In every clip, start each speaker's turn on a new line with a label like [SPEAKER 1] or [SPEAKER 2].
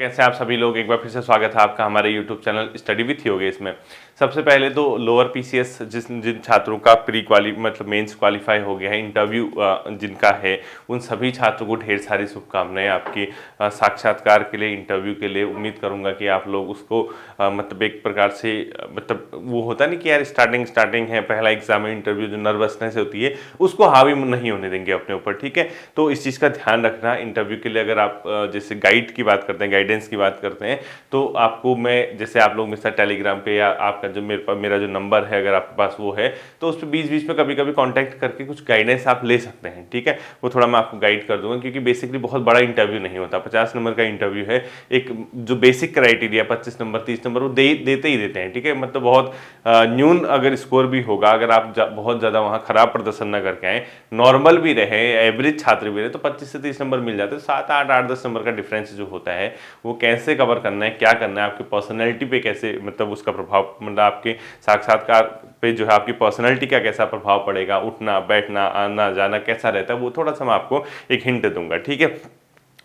[SPEAKER 1] कैसे हैं आप सभी लोग। एक बार फिर से स्वागत है आपका हमारे YouTube channel study with Yogesh में। सबसे पहले तो लोअर पीसीएस जिन छात्रों का प्री क्वाली मतलब मेंस क्वालिफाई हो गया है, इंटरव्यू जिनका है, उन सभी छात्रों को ढेर सारी शुभकामनाएं आपकी साक्षात्कार के लिए, इंटरव्यू के लिए। उम्मीद करूंगा कि आप लोग उसको मतलब एक प्रकार से मतलब वो होता नहीं कि यार स्टार्टिंग है, पहला एग्जाम है, इंटरव्यू, जो नर्वसनेस होती है उसको हावी नहीं होने देंगे अपने ऊपर, ठीक है। तो इस चीज़ का ध्यान रखना। इंटरव्यू के लिए अगर आप जैसे गाइड की बात करते हैं, गाइडेंस की बात करते हैं, तो आपको मैं जैसे आप लोग मेरे साथ टेलीग्राम पे या आपका जो मेरा जो नंबर है अगर आपके पास वो है, तो उस पर बीच बीच में कभी कभी कांटेक्ट करके कुछ गाइडेंस आप ले सकते हैं, ठीक है। वो थोड़ा मैं आपको गाइड कर दूंगा, क्योंकि बेसिकली बहुत बड़ा इंटरव्यू नहीं होता, 50 नंबर का इंटरव्यू है। एक जो बेसिक क्राइटेरिया 25 नंबर 30 नंबर वो देते ही देते हैं, ठीक है। मतलब बहुत न्यून अगर स्कोर भी होगा, अगर आप बहुत ज़्यादा वहाँ खराब प्रदर्शन न करके आए, नॉर्मल भी रहे, एवरेज छात्र भी रहे, तो 25 से 30 नंबर मिल जाते हैं। 7 8 8 10 नंबर का डिफरेंस जो होता है वो कैसे कवर करना है, क्या करना है, आपकी पर्सनैलिटी पे कैसे मतलब उसका प्रभाव, मतलब आपके साक्षात्कार पे जो है आपकी पर्सनैलिटी का कैसा प्रभाव पड़ेगा, उठना बैठना आना जाना कैसा रहता है, वो थोड़ा सा मैं आपको एक हिंट दूंगा, ठीक है।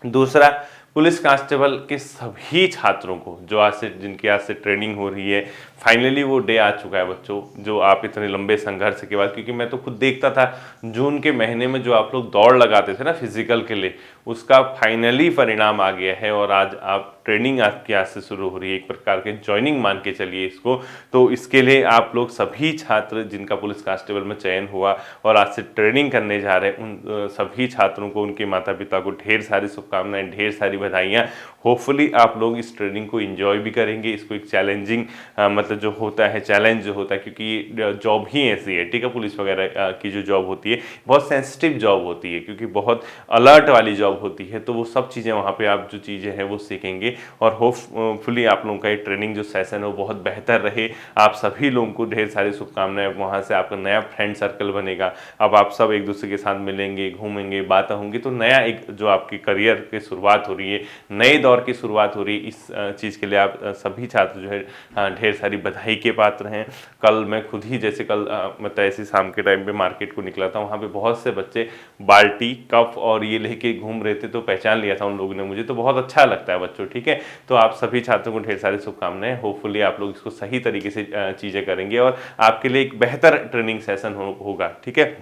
[SPEAKER 1] दूसरा, पुलिस कांस्टेबल के सभी छात्रों को जो जिनकी आज से ट्रेनिंग हो रही है, फाइनली वो डे आ चुका है बच्चों, जो आप इतने लंबे संघर्ष के बाद, क्योंकि मैं तो खुद देखता था जून के महीने में जो आप लोग दौड़ लगाते थे ना फिजिकल के लिए, उसका फाइनली परिणाम आ गया है और आज आप ट्रेनिंग आपकी आज से शुरू हो रही है, एक प्रकार के ज्वाइनिंग मान के चलिए इसको। तो इसके लिए आप लोग सभी छात्र जिनका पुलिस कांस्टेबल में चयन हुआ और आज से ट्रेनिंग करने जा रहे हैं, उन सभी छात्रों को, उनके माता पिता को ढेर सारी शुभकामनाएं, ढेर सारी बधाइयाँ। होपफुली आप लोग इस ट्रेनिंग को एंजॉय भी करेंगे। इसको एक चैलेंजिंग मतलब जो होता है, चैलेंज जो होता है, क्योंकि जॉब ही ऐसी है, ठीक है। पुलिस वगैरह की जो जॉब होती है बहुत सेंसिटिव जॉब होती है, क्योंकि बहुत अलर्ट वाली जॉब होती है, तो वो सब चीज़ें वहाँ पे आप जो चीज़ें हैं वो सीखेंगे। और होपफुली आप लोगों का ये ट्रेनिंग जो सेशन है वो बहुत बेहतर रहे। आप सभी लोगों को ढेर सारी शुभकामनाएं। वहाँ से आपका नया फ्रेंड सर्कल बनेगा, अब आप सब एक दूसरे के साथ मिलेंगे, घूमेंगे, बातें होंगी, तो नया एक जो आपकी करियर की शुरुआत हो रही है, नए दौर की शुरुआत हो रही है, इस चीज़ के लिए आप सभी छात्र जो है ढेर सारी बधाई के पात्र हैं। कल मैं खुद ही जैसे कल मतलब ऐसे शाम के टाइम पे मार्केट को निकला था, वहाँ पे बहुत से बच्चे बाल्टी कप और ये लेके घूम रहे थे, तो पहचान लिया था उन लोगों ने मुझे, तो बहुत अच्छा लगता है बच्चों, ठीक है। तो आप सभी छात्रों को ढेर सारी शुभकामनाएं। होपफुली आप लोग इसको सही तरीके से चीज़ें करेंगे और आपके लिए एक बेहतर ट्रेनिंग सेशन होगा, ठीक है।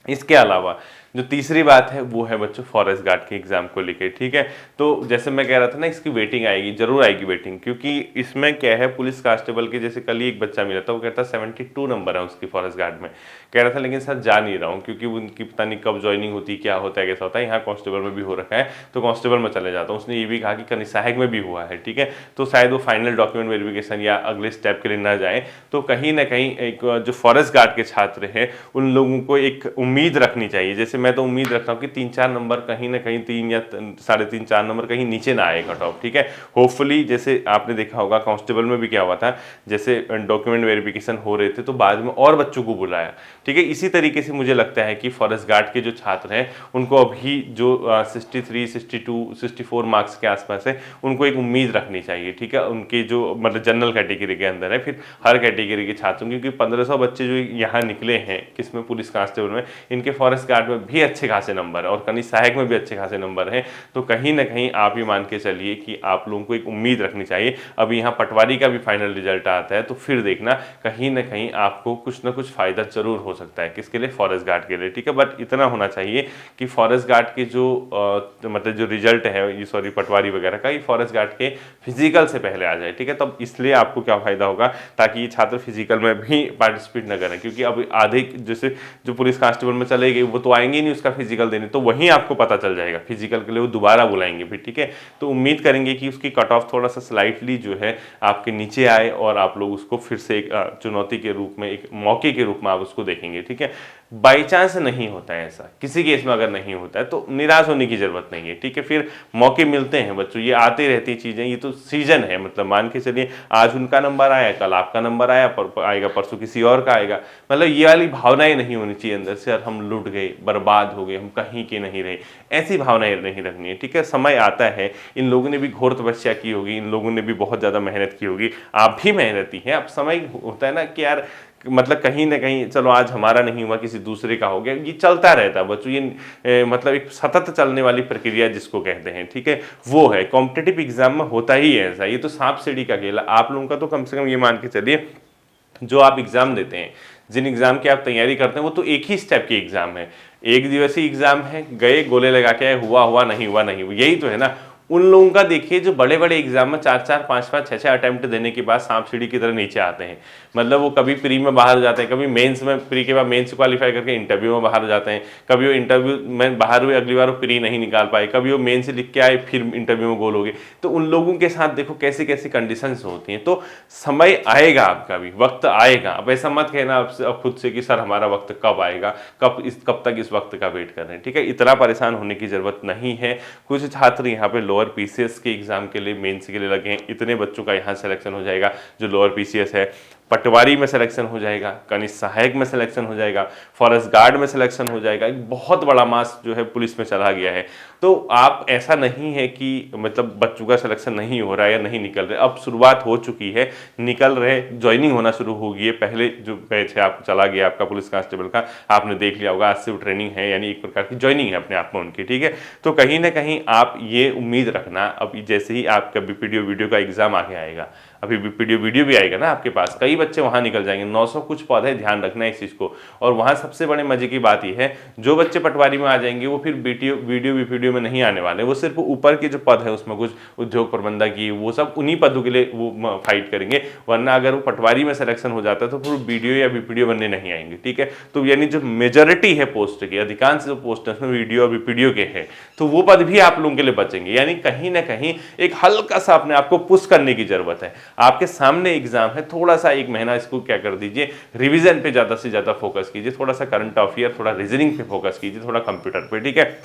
[SPEAKER 1] इसके अलावा जो तीसरी बात है वो है बच्चों फॉरेस्ट गार्ड के एग्जाम को लेकर, ठीक है। तो जैसे मैं कह रहा था ना, इसकी वेटिंग आएगी, जरूर आएगी वेटिंग, क्योंकि इसमें क्या है, पुलिस कांस्टेबल के जैसे कल ही एक बच्चा मिला था, वो कहता 72 नंबर है उसकी फॉरेस्ट गार्ड में, कह रहा था लेकिन सर जा नहीं रहा हूँ, क्योंकि उनकी पता नहीं कब ज्वाइनिंग होती है, क्या होता है, कैसा होता है। यहाँ कांस्टेबल में भी हो रखा है तो कांस्टेबल में चले जाता हूँ। उसने ये भी कहा कि कहीं सहायक में भी हुआ है, ठीक है। तो शायद वो फाइनल डॉक्यूमेंट वेरिफिकेशन या अगले स्टेप के लिए ना जाए, तो कहीं ना कहीं एक जो फॉरेस्ट गार्ड के छात्र हैं उन लोगों को एक उम्मीद रखनी चाहिए। जैसे मैं तो उम्मीद रखता हूँ कि 3-4 नंबर कहीं ना कहीं 3 या 3.5 4 नंबर कहीं नीचे ना आए कट ऑफ, ठीक है। होपफुली जैसे आपने देखा होगा कांस्टेबल में भी क्या हुआ था, जैसे डॉक्यूमेंट वेरिफिकेशन हो रहे थे तो बाद में और बच्चों को बुलाया, ठीक है। इसी तरीके से मुझे लगता है कि फॉरेस्ट गार्ड के जो छात्र हैं उनको अभी जो 63 62 64 मार्क्स के आसपास है, उनको एक उम्मीद रखनी चाहिए, ठीक है। उनके जो मतलब जनरल कैटेगरी के अंदर है, फिर हर कैटेगरी के छात्रों, क्योंकि 1500 बच्चे जो यहाँ निकले हैं किसमें, पुलिस कांस्टेबल में, इनके फॉरेस्ट गार्ड में भी अच्छे खासे नंबर है और कहीं सहायक में भी अच्छे खासे नंबर हैं। तो कहीं ना कहीं आप ही मान के चलिए कि आप लोगों को एक उम्मीद रखनी चाहिए। अब यहाँ पटवारी का भी फाइनल रिजल्ट आता है, तो फिर देखना कहीं ना कहीं आपको कुछ ना कुछ फायदा जरूर हो सकता है, किसके लिए, फॉरेस्ट गार्ड के लिए, ठीक है। बट इतना होना चाहिए कि फॉरेस्ट गार्ड के जो मतलब जो रिजल्ट है, ये सॉरी पटवारी वगैरह का, ये फॉरेस्ट गार्ड के फिजिकल से पहले आ जाए, ठीक है। तब इसलिए आपको क्या फायदा होगा, ताकि ये छात्र फिजिकल में भी पार्टिसिपेट न करें, क्योंकि अब आधे जैसे जो पुलिस कांस्टेबल में चले गए वो तो आएंगे नहीं उसका फिजिकल देने, तो वहीं आपको पता चल जाएगा, फिजिकल के लिए वो दोबारा बुलाएंगे फिर, ठीक है। तो उम्मीद करेंगे कि उसकी कट ऑफ थोड़ा सा स्लाइटली जो है आपके नीचे आए और आप लोग उसको फिर से एक चुनौती के रूप में, एक मौके के रूप में आप उसको देखेंगे, ठीक है। बाई चांस नहीं होता है ऐसा, किसी केस में अगर नहीं होता है तो निराश होने की जरूरत नहीं है, ठीक है। फिर मौके मिलते हैं बच्चों, ये आते रहती चीजें, ये तो सीजन है। मतलब मान के चलिए आज उनका नंबर आया, कल आपका नंबर आया, आएगा परसों किसी और का आएगा। मतलब ये वाली भावनाएं नहीं होनी चाहिए अंदर से, यार हम लूट गए, बर्बाद हो गए, हम कहीं के नहीं रहे, ऐसी भावनाएं नहीं रखनी है, ठीक है। समय आता है, इन लोगों ने भी घोर तपस्या की होगी, इन लोगों ने भी बहुत ज्यादा मेहनत की होगी, आप भी मेहनती हैं। अब समय होता है ना कि यार मतलब कहीं ना कहीं चलो आज हमारा नहीं हुआ किसी दूसरे का हो गया, ये चलता रहता है बच्चों, ये मतलब एक सतत चलने वाली प्रक्रिया जिसको कहते हैं, ठीक है, वो है कॉम्पिटिटिव एग्जाम में होता ही है ऐसा। ये तो सांप सीढ़ी का खेल है। आप लोगों का तो कम से कम ये मान के चलिए जो आप एग्जाम देते हैं, जिन एग्जाम की आप तैयारी करते हैं, वो तो एक ही स्टेप की एग्जाम है, एक दिवसीय एग्जाम है, गए गोले लगा के हुआ हुआ नहीं हुआ नहीं हुआ, यही तो है ना। उन लोगों का देखिए जो बड़े बड़े एग्जाम में 4-4 5-5 6-6 अटेम्प्ट देने के बाद सांप सीढ़ी की तरह नीचे आते हैं, मतलब वो कभी प्री में बाहर जाते हैं, कभी मेंस में, प्री के बाद मेंस क्वालिफाई करके इंटरव्यू में बाहर जाते हैं, कभी वो इंटरव्यू में बाहर हुए अगली बार वो प्री नहीं निकाल पाए, कभी वो मेंस लिख के आए फिर इंटरव्यू में गोल हो गए। तो उन लोगों के साथ देखो कैसी कैसी कंडीशंस होती हैं। तो समय आएगा, आपका भी वक्त आएगा। अब ऐसा मत कहना अब खुद से कि सर हमारा वक्त कब आएगा, कब तक इस वक्त का वेट कर रहे हैं, ठीक है, इतना परेशान होने की जरूरत नहीं है। कुछ छात्र यहाँ पे लोअर पीसीएस के एग्जाम के लिए, मेंस के लिए लगे हैं, इतने बच्चों का यहाँ सिलेक्शन हो जाएगा जो लोअर पीसीएस है, पटवारी में सिलेक्शन हो जाएगा, कनिष्ठ सहायक में सिलेक्शन हो जाएगा, फॉरेस्ट गार्ड में सिलेक्शन हो जाएगा, एक बहुत बड़ा मास जो है पुलिस में चला गया है। तो आप ऐसा नहीं है कि मतलब बच्चों का सिलेक्शन नहीं हो रहा है या नहीं निकल रहे, अब शुरुआत हो चुकी है, निकल रहे, ज्वाइनिंग होना शुरू हो गई है। पहले जो बैच है आप चला गया आपका पुलिस कांस्टेबल का, आपने देख लिया होगा, आज से वो ट्रेनिंग है, यानी एक प्रकार की ज्वाइनिंग है अपने आप में उनकी, ठीक है। तो कहीं ना कहीं आप ये उम्मीद रखना, अब जैसे ही आपका बीपीडीओ वीडियो का एग्जाम आगे आएगा, अभी बीपीडीओ वीडियो भी आएगा ना आपके पास, कई बच्चे वहां निकल जाएंगे, 900 कुछ पद है, ध्यान रखना है इस चीज को। और वहां सबसे बड़े मजे की बात यह है, जो बच्चे पटवारी में आ जाएंगे वो फिर वीडियो बीपीडीओ में नहीं आने वाले, वो सिर्फ ऊपर के जो पद है उसमें कुछ उद्योग प्रबंधक की, वो सब उन्हीं पदों के लिए वो फाइट करेंगे। वरना अगर वो पटवारी में सिलेक्शन हो जाता है तो फिर वीडियो या बीपीडीओ बनने नहीं आएंगे, ठीक है। तो यानी जो मेजोरिटी है पोस्ट की, अधिकांश जो पोस्ट है उसमें वीडियो और बीपीडीओ के हैं, तो वो पद भी आप लोगों के लिए बचेंगे। यानी कहीं ना कहीं एक हल्का सा अपने आप को पुश करने की जरूरत है। आपके सामने एग्जाम है, थोड़ा सा एक महीना इसको क्या कर दीजिए, रिवीजन पे ज्यादा से ज्यादा फोकस कीजिए, थोड़ा सा करंट अफेयर, थोड़ा रीजनिंग पे फोकस कीजिए, थोड़ा कंप्यूटर पे, ठीक है।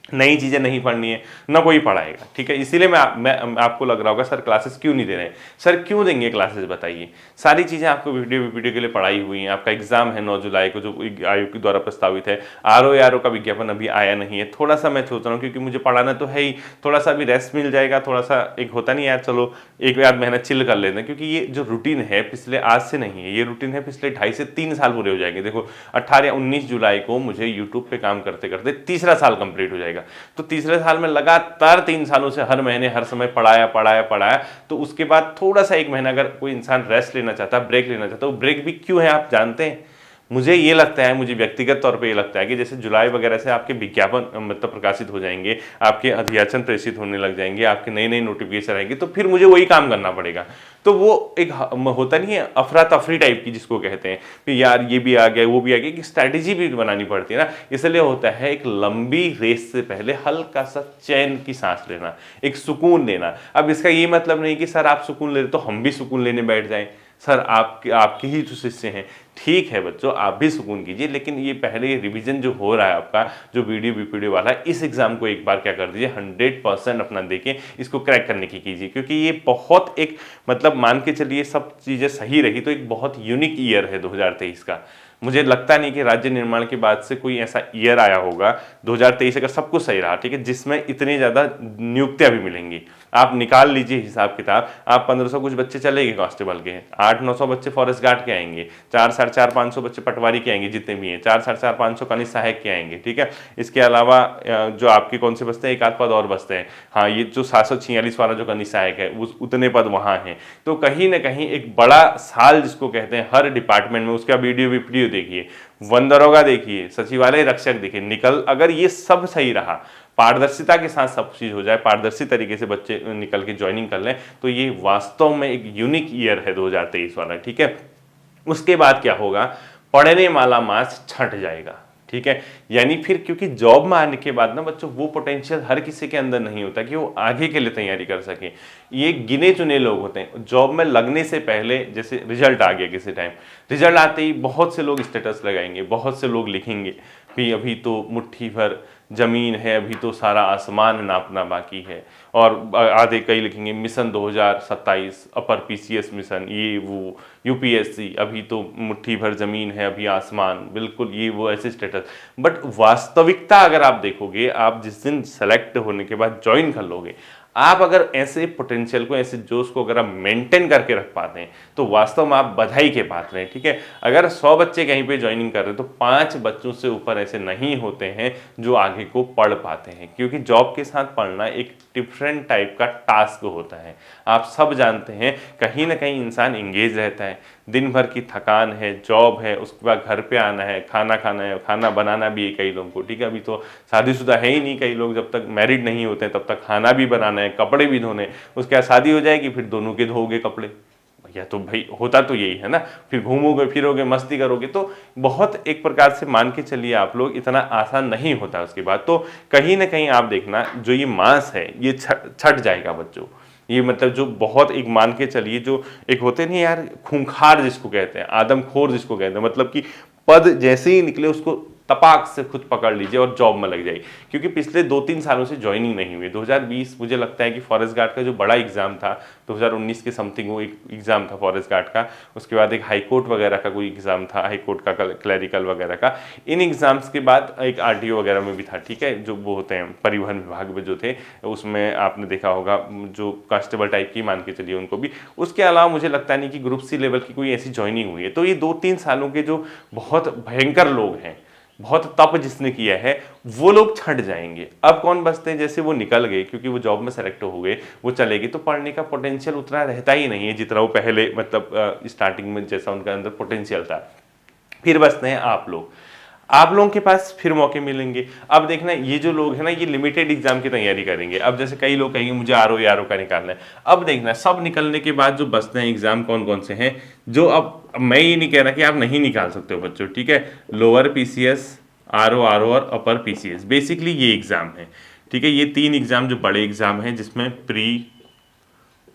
[SPEAKER 1] नई चीजें नहीं पढ़नी है, ना कोई पढ़ाएगा, ठीक है। इसीलिए मैं आपको लग रहा होगा सर क्लासेस क्यों नहीं दे रहे हैं, सर क्यों देंगे क्लासेस बताइए। सारी चीजें आपको वीडियो के लिए पढ़ाई हुई हैं। आपका एग्जाम है 9 जुलाई को जो आयोग के द्वारा प्रस्तावित है, आरओ का विज्ञापन अभी आया नहीं है। थोड़ा सा मैं सोच रहा हूँ क्योंकि मुझे पढ़ाना तो है ही, थोड़ा सा अभी रेस्ट मिल जाएगा, थोड़ा सा एक होता नहीं यार चलो एक आध महीना चिल कर लेते हैं, क्योंकि ये जो रूटीन है पिछले आज से नहीं है, ये रूटीन है पिछले 2.5 से 3 साल पूरे हो जाएंगे। देखो 18-19 जुलाई को मुझे यूट्यूब पे काम करते करते तीसरा साल कंप्लीट हो जाएगा। तो तीसरे साल में लगातार 3 सालों से हर महीने हर समय पढ़ाया। तो उसके बाद थोड़ा सा एक महीना अगर कोई इंसान रेस्ट लेना चाहता, ब्रेक लेना चाहता, वो ब्रेक भी क्यों है आप जानते हैं। मुझे ये लगता है, मुझे व्यक्तिगत तौर पे ये लगता है कि जैसे जुलाई वगैरह से आपके विज्ञापन मतलब प्रकाशित हो जाएंगे, आपके अधियाचन प्रेषित होने लग जाएंगे, आपके नई नई नोटिफिकेशन आएंगे, तो फिर मुझे वही काम करना पड़ेगा। तो वो एक होता नहीं है अफरा तफरी टाइप की जिसको कहते हैं कि यार ये भी आ गया वो भी आ गया, कि स्ट्रैटेजी भी बनानी पड़ती है ना। इसलिए होता है एक लंबी रेस से पहले हल्का सा चैन की सांस लेना, एक सुकून लेना। अब इसका ये मतलब नहीं कि सर आप सुकून ले रहे तो हम भी सुकून लेने बैठ जाएं, सर आपके ही तो शिष्य हैं। ठीक है बच्चों, आप भी सुकून कीजिए, लेकिन ये पहले रिवीजन जो हो रहा है आपका, जो वीडियो बीपीडीओ वाला है, इस एग्जाम को एक बार क्या कर दीजिए 100% अपना देके इसको क्रैक करने की कीजिए, क्योंकि ये बहुत एक मतलब मान के चलिए सब चीज़ें सही रही तो एक बहुत यूनिक ईयर है 2023 का। मुझे लगता नहीं कि राज्य निर्माण के बाद से कोई ऐसा ईयर आया होगा 2023 अगर सब कुछ सही रहा, ठीक है, जिसमें इतनी ज़्यादा नियुक्तियां भी मिलेंगी। आप निकाल लीजिए हिसाब किताब, आप 1500 कुछ बच्चे चलेंगे कांस्टेबल के, 800-900 बच्चे फॉरेस्ट गार्ड के आएंगे, 4-4.5-500 बच्चे पटवारी के आएंगे, जितने भी हैं 4-4.5-500 कनिष्ठ सहायक के आएंगे, ठीक है। इसके अलावा जो आपके कौन से बचते हैं, एक आध पद और बचते हैं, हाँ ये जो 746 वाला जो कनिष्ठ सहायक है उतने पद वहाँ हैं। तो कहीं ना कहीं एक बड़ा साल जिसको कहते हैं हर डिपार्टमेंट में, उसका वीडियो देखिए, वन दरोगा देखिए, सचिवालय रक्षक देखिए, निकल अगर ये सब सही रहा, पारदर्शिता के साथ सब चीज हो जाए, पारदर्शी तरीके से बच्चे निकल के ज्वाइनिंग कर लें, तो ये वास्तव में एक यूनिक ईयर है 2023 वाला, ठीक है। उसके बाद क्या होगा, पढ़ने वाला मास छंट जाएगा, ठीक है। यानी फिर क्योंकि जॉब में आने के बाद ना बच्चों वो पोटेंशियल हर किसी के अंदर नहीं होता कि वो आगे के लिए तैयारी कर सके। ये गिने चुने लोग होते हैं। जॉब में लगने से पहले जैसे रिजल्ट आ गया किसी टाइम, रिजल्ट आते ही बहुत से लोग स्टेटस लगाएंगे, बहुत से लोग लिखेंगे भी अभी तो मुट्ठी भर जमीन है, अभी तो सारा आसमान नापना बाकी है, और आधे कई लिखेंगे मिशन 2027 अपर पीसीएस मिशन, ये वो यूपीएससी, अभी तो मुट्ठी भर जमीन है अभी आसमान, बिल्कुल ये वो ऐसे स्टेटस। बट वास्तविकता अगर आप देखोगे, आप जिस दिन सेलेक्ट होने के बाद ज्वाइन कर लोगे, आप अगर ऐसे पोटेंशियल को, ऐसे जोश को अगर आप मेंटेन करके रख पाते हैं तो वास्तव में आप बधाई के पात्र हैं, ठीक है। अगर 100 बच्चे कहीं पे ज्वाइनिंग कर रहे हैं तो 5 बच्चों से ऊपर ऐसे नहीं होते हैं जो आगे को पढ़ पाते हैं, क्योंकि जॉब के साथ पढ़ना एक डिफरेंट टाइप का टास्क होता है। आप सब जानते हैं कहीं ना कहीं इंसान इंगेज रहता है, दिन भर की थकान है, जॉब है, उसके बाद घर पे आना है, खाना खाना है, खाना बनाना भी है कई लोगों को, ठीक है। अभी तो शादीशुदा है ही नहीं कई लोग, जब तक मैरिड नहीं होते हैं तब तक खाना भी बनाना है, कपड़े भी धोने, उसके बाद शादी हो जाएगी फिर दोनों के धोगे कपड़े, भैया तो भाई होता तो यही है ना, फिर घूमोगे फिरोगे मस्ती करोगे, तो बहुत एक प्रकार से मान के चलिए आप लोग, इतना आसान नहीं होता उसके बाद। तो कहीं ना कहीं आप देखना जो ये मांस है ये छट जाएगा बच्चों, ये मतलब जो बहुत एक मान के चलिए जो एक होते नहीं यार खूंखार जिसको कहते हैं, आदमखोर जिसको कहते हैं, मतलब कि पद जैसे ही निकले उसको तपाक से खुद पकड़ लीजिए और जॉब में लग जाइए, क्योंकि पिछले 2-3 सालों से ज्वाइनिंग नहीं हुई। 2020 मुझे लगता है कि फॉरेस्ट गार्ड का जो बड़ा एग्जाम था 2019 के समथिंग, वो एक एग्जाम था फॉरेस्ट गार्ड का, उसके बाद एक हाई कोर्ट वगैरह का कोई एग्जाम था, हाई कोर्ट का क्लैरिकल वगैरह का, इन एग्जाम्स के बाद एक आरटीओ वगैरह में भी था, ठीक है, जो वो होते हैं परिवहन विभाग में जो थे, उसमें आपने देखा होगा जो कांस्टेबल टाइप की मान के चलिए उनको भी। उसके अलावा मुझे लगता नहीं कि ग्रुप सी लेवल की कोई ऐसी ज्वाइनिंग हुई है। तो ये 2-3 सालों के जो बहुत भयंकर लोग हैं, बहुत तप जिसने किया है, वो लोग छट जाएंगे। अब कौन बचते हैं, जैसे वो निकल गए क्योंकि वो जॉब में सेलेक्ट हो गए, वो चले गए, तो पढ़ने का पोटेंशियल उतना रहता ही नहीं है जितना वो पहले मतलब स्टार्टिंग में जैसा उनका अंदर पोटेंशियल था। फिर बचते हैं आप लोग, आप लोगों के पास फिर मौके मिलेंगे। अब देखना ये जो लोग हैं ना ये लिमिटेड एग्जाम की तैयारी करेंगे। अब जैसे कई लोग कहेंगे मुझे आरओ का निकालना है, अब देखना सब निकलने के बाद जो बचते हैं एग्जाम कौन कौन से हैं, जो अब मैं ये नहीं कह रहा कि आप नहीं निकाल सकते हो बच्चों, ठीक है। लोअर पीसीएस, आरओ और अपर पीसीएस, बेसिकली ये एग्जाम है, ठीक है। ये 3 एग्जाम जो बड़े एग्जाम हैं जिसमें pre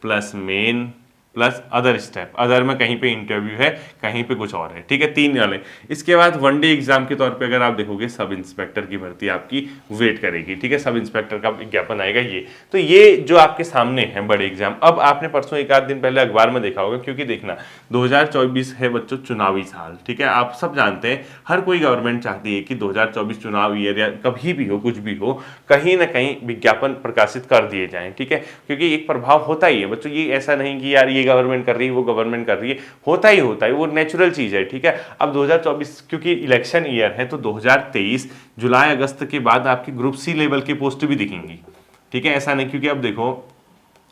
[SPEAKER 1] plus main plus other step, other में कहीं पे इंटरव्यू है कहीं पे कुछ और है, ठीक है, 3 वाले। इसके बाद वनडे एग्जाम के तौर पे अगर आप देखोगे सब इंस्पेक्टर की भर्ती आपकी वेट करेगी, ठीक है, सब इंस्पेक्टर का विज्ञापन आएगा ये। तो ये जो आपके सामने हैं बड़े एग्जाम, अब आपने परसों 1 आध दिन पहले अखबार में देखा होगा, क्योंकि देखना 2024 है बच्चों चुनावी साल, ठीक है। आप सब जानते हैं हर कोई गवर्नमेंट चाहती है कि 2024 चुनाव ईयर या कभी भी हो कुछ भी हो, कहीं ना कहीं विज्ञापन प्रकाशित कर दिए जाएं, ठीक है, क्योंकि एक प्रभाव होता ही है बच्चों। ये ऐसा नहीं कि यार ये गवर्नमेंट कर रही है वो गवर्नमेंट कर रही है, होता ही होता है, वो नेचुरल चीज है, ठीक है। अब 2024 क्योंकि इलेक्शन ईयर है तो 2023 जुलाई अगस्त के बाद आपकी ग्रुप सी लेवल की पोस्ट भी दिखेंगी, ठीक है। ऐसा नहीं, क्योंकि अब देखो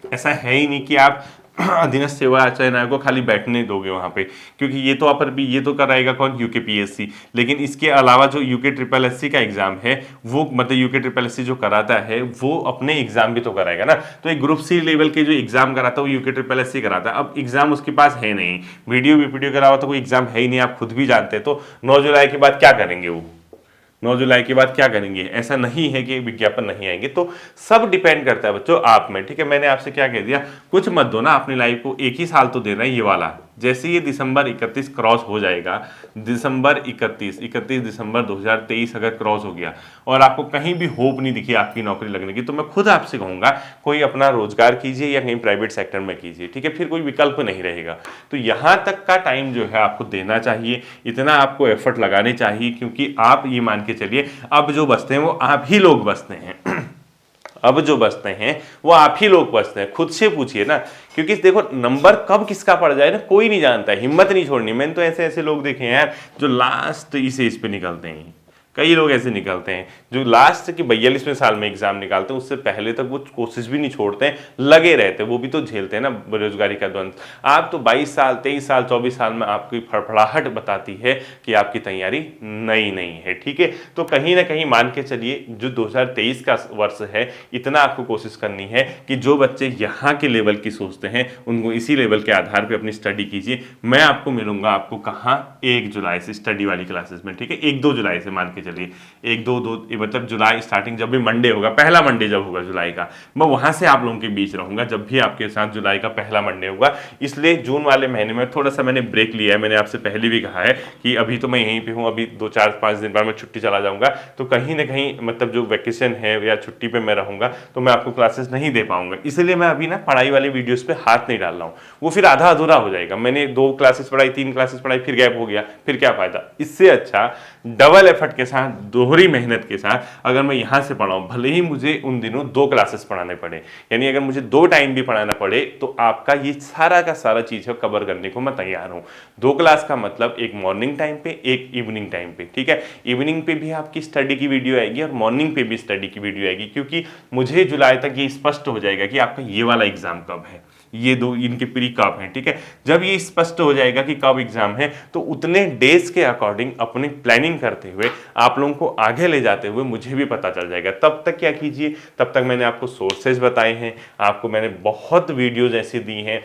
[SPEAKER 1] ऐसा है ही नहीं कि आप अधीनस्थ सेवा आचरण आयोग को खाली बैठने दोगे वहां पे, क्योंकि ये तो अपर भी ये तो कराएगा कौन, यूके पीएससी। लेकिन इसके अलावा जो यूके ट्रिपल एससी का एग्जाम है वो मतलब यूके ट्रिपल एससी जो कराता है वो अपने एग्जाम भी तो कराएगा ना। तो एक ग्रुप सी लेवल के जो एग्जाम कराता है वो यूके ट्रिपल एससी कराता है। अब एग्जाम उसके पास है नहीं, वीडियो के अलावा तो कोई एग्जाम है ही नहीं, आप खुद भी जानते हैं। तो 9 जुलाई के बाद क्या करेंगे वो, 9 जुलाई के बाद क्या करेंगे, ऐसा नहीं है कि विज्ञापन नहीं आएंगे। तो सब डिपेंड करता है बच्चों आप में, ठीक है। मैंने आपसे क्या कह दिया, कुछ मत दो ना अपनी लाइफ को, एक ही साल तो दे रहे हैं ये वाला। जैसे ये दिसंबर 31 क्रॉस हो जाएगा, दिसंबर 31 दिसंबर 2023 अगर क्रॉस हो गया और आपको कहीं भी होप नहीं दिखी आपकी नौकरी लगने की, तो मैं खुद आपसे कहूंगा कोई अपना रोजगार कीजिए या कहीं प्राइवेट सेक्टर में कीजिए, ठीक है, फिर कोई विकल्प नहीं रहेगा। तो यहां तक का टाइम जो है आपको देना चाहिए, इतना आपको एफर्ट लगाने चाहिए, क्योंकि आप ये मान के चलिए अब जो बचते हैं वो आप ही लोग बचते हैं अब जो बचते हैं वो आप ही लोग बचते हैं, खुद से पूछिए ना, क्योंकि देखो नंबर कब किसका पड़ जाए ना कोई नहीं जानता है, हिम्मत नहीं छोड़नी। मैंने तो ऐसे ऐसे लोग देखे हैं यार जो लास्ट इस एज पे निकलते हैं, कई लोग ऐसे निकलते हैं जो लास्ट के 42वें साल में एग्जाम निकालते हैं, उससे पहले तक वो कोशिश भी नहीं छोड़ते हैं, लगे रहते हैं, वो भी तो झेलते हैं ना बेरोजगारी का द्वंद। आप तो 22 साल 23 साल 24 साल में आपकी फड़फड़ाहट बताती है कि आपकी तैयारी नई नहीं है, ठीक है। तो कहीं ना कहीं मान के चलिए जो 2023 का वर्ष है, इतना आपको कोशिश करनी है कि जो बच्चे यहाँ के लेवल की सोचते हैं उनको इसी लेवल के आधार पर अपनी स्टडी कीजिए। मैं आपको मिलूंगा, आपको कहाँ, 1 जुलाई से स्टडी वाली क्लासेस में, ठीक है, 1-2 जुलाई से मान के चलिए, 1-2 मतलब जुलाई स्टार्टिंग जब भी मंडे होगा, पहला मंडे जब होगा जुलाई का, मैं वहां से आप लोगों के बीच रहूंगा जब भी आपके साथ जुलाई का पहला मंडे होगा। इसलिए जून वाले महीने में थोड़ा सा मैंने ब्रेक लिया है, मैंने आपसे पहले भी कहा है कि अभी तो मैं यहीं पे हूँ, अभी 2-4-5 दिन बाद मैं छुट्टी चला जाऊंगा, तो कहीं ना कहीं मतलब जो वैकेशन है या छुट्टी पे मैं रहूंगा तो मैं आपको क्लासेस नहीं दे पाऊंगा। इसलिए मैं अभी ना पढ़ाई वाले वीडियोस पे हाथ नहीं डाल रहा हूँ, वो फिर आधा अधूरा हो जाएगा। मैंने 2 क्लासेस पढ़ाई, 3 क्लासेस पढ़ाई, फिर गैप हो गया, फिर क्या फायदा। इससे अच्छा डबल एफर्ट के साथ, दोहरी मेहनत के साथ अगर मैं यहाँ से पढ़ाऊँ, भले ही मुझे उन दिनों 2 क्लासेस पढ़ाने पड़े, यानी अगर मुझे 2 टाइम भी पढ़ाना पड़े तो आपका ये सारा का सारा चीज़ है कवर करने को मैं तैयार हूँ। 2 क्लास का मतलब एक मॉर्निंग टाइम पे, एक इवनिंग टाइम पे, ठीक है। इवनिंग पे भी आपकी स्टडी की वीडियो आएगी और मॉर्निंग पे भी स्टडी की वीडियो आएगी, क्योंकि मुझे जुलाई तक ये स्पष्ट हो जाएगा कि आपका ये वाला एग्जाम कब है, ये दो इनके प्री कब हैं, ठीक है। जब ये स्पष्ट हो जाएगा कि कब एग्जाम है तो उतने डेज के अकॉर्डिंग अपनी प्लानिंग करते हुए आप लोगों को आगे ले जाते हुए मुझे भी पता चल जाएगा। तब तक क्या कीजिए, तब तक मैंने आपको सोर्सेज बताए हैं, आपको मैंने बहुत वीडियोज ऐसी दी हैं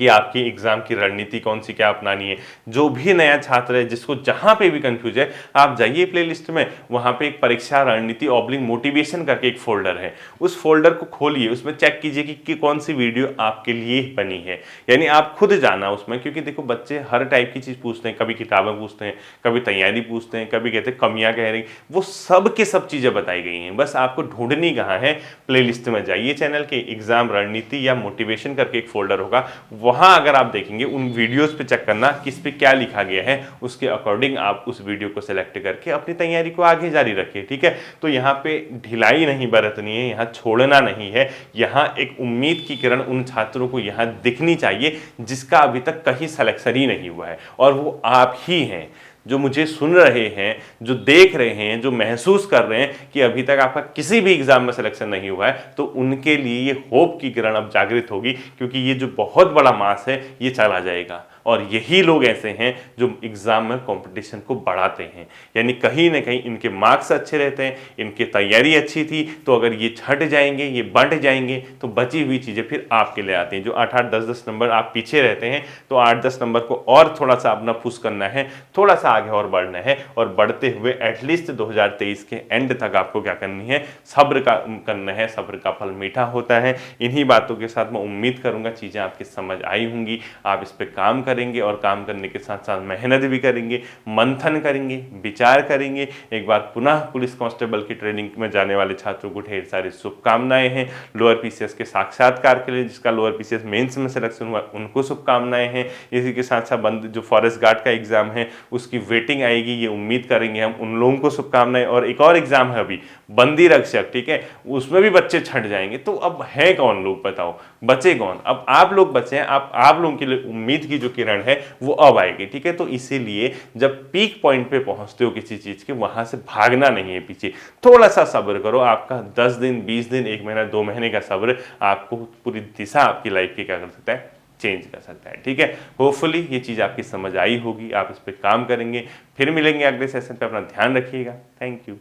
[SPEAKER 1] कि आपकी एग्जाम की रणनीति कौन सी क्या अपनानी है। जो भी नया छात्र है जिसको जहां पे भी कंफ्यूज है, आप जाइए प्लेलिस्ट में, वहां पे एक परीक्षा रणनीति ऑब्लिंग मोटिवेशन करके एक फोल्डर है, उस फोल्डर को खोलिए, उसमें चेक कीजिए कि कौन सी वीडियो आपके लिए बनी है। यानी आप खुद जाना उसमें, क्योंकि देखो बच्चे हर टाइप की चीज पूछते हैं, कभी किताबें पूछते हैं, कभी तैयारी पूछते हैं, कभी कहते हैं कमियां कह रही, वो सब के सब चीजें बताई गई हैं। बस आपको ढूंढनी कहाँ है, प्लेलिस्ट में जाइए, चैनल के एग्जाम रणनीति या मोटिवेशन करके एक फोल्डर होगा, वहां अगर आप देखेंगे उन वीडियोस पे चेक करना किस पे क्या लिखा गया है, उसके अकॉर्डिंग आप उस वीडियो को सिलेक्ट करके अपनी तैयारी को आगे जारी रखिए, ठीक है। तो यहाँ पे ढिलाई नहीं बरतनी है, यहाँ छोड़ना नहीं है, यहाँ एक उम्मीद की किरण उन छात्रों को यहाँ दिखनी चाहिए जिसका अभी तक कहीं सिलेक्शन ही नहीं हुआ है, और वो आप ही हैं जो मुझे सुन रहे हैं, जो देख रहे हैं, जो महसूस कर रहे हैं कि अभी तक आपका किसी भी एग्जाम में सिलेक्शन नहीं हुआ है। तो उनके लिए ये होप की किरण अब जागृत होगी, क्योंकि ये जो बहुत बड़ा मास है ये चला जाएगा, और यही लोग ऐसे हैं जो एग्जाम में कंपटीशन को बढ़ाते हैं। यानी कहीं ना कहीं इनके मार्क्स अच्छे रहते हैं, इनकी तैयारी अच्छी थी, तो अगर ये छट जाएंगे, ये बंट जाएंगे, तो बची हुई चीज़ें फिर आपके लिए आती हैं। जो 8-8, 10-10 नंबर आप पीछे रहते हैं, तो 8-10 नंबर को और थोड़ा सा अपना पुश करना है, थोड़ा सा आगे और बढ़ना है, और बढ़ते हुए एटलीस्ट 2023 के एंड तक आपको क्या करनी है, सब्र करना है। सब्र का फल मीठा होता है। इन्हीं बातों के साथ मैं उम्मीद करूंगा चीज़ें आपकी समझ आई होंगी, आप इस पर काम करेंगे, और काम करने के साथ साथ मेहनत भी करेंगे, मंथन करेंगे, विचार करेंगे। एक बार पुनः पुलिस कांस्टेबल की ट्रेनिंग में जाने वाले छात्रों को ढेर सारी शुभकामनाएं हैं। लोअर पीसीएस के साक्षात्कार के लिए जिसका लोअर पीसीएस मेंस में सिलेक्शन हुआ उनको शुभकामनाएं हैं। इसी के साथ साथ जो फॉरेस्ट गार्ड का एग्जाम है उसकी वेटिंग आएगी, ये उम्मीद करेंगे हम, उन लोगों को शुभकामनाएं। और एक और एग्जाम है अभी बंदी रक्षक, ठीक है, उसमें भी बच्चे छट जाएंगे। तो अब है कौन लोग, बताओ बचे कौन? अब आप लोग बचे हैं। आप लोगों के लिए उम्मीद की जो किरण है वो अब आएगी, ठीक है। तो इसीलिए जब पीक पॉइंट पे पहुंचते हो किसी चीज के, वहां से भागना नहीं है पीछे, थोड़ा सा सब्र करो। आपका 10 दिन, 20 दिन, 1 महीना, 2 महीने का सब्र आपको पूरी दिशा आपकी लाइफ की क्या कर सकता है, चेंज कर सकता है, ठीक है। होपफुली ये चीज आपकी समझ आई होगी, आप इस पर काम करेंगे। फिर मिलेंगे अगले सेशन पे, अपना ध्यान रखिएगा। Thank you.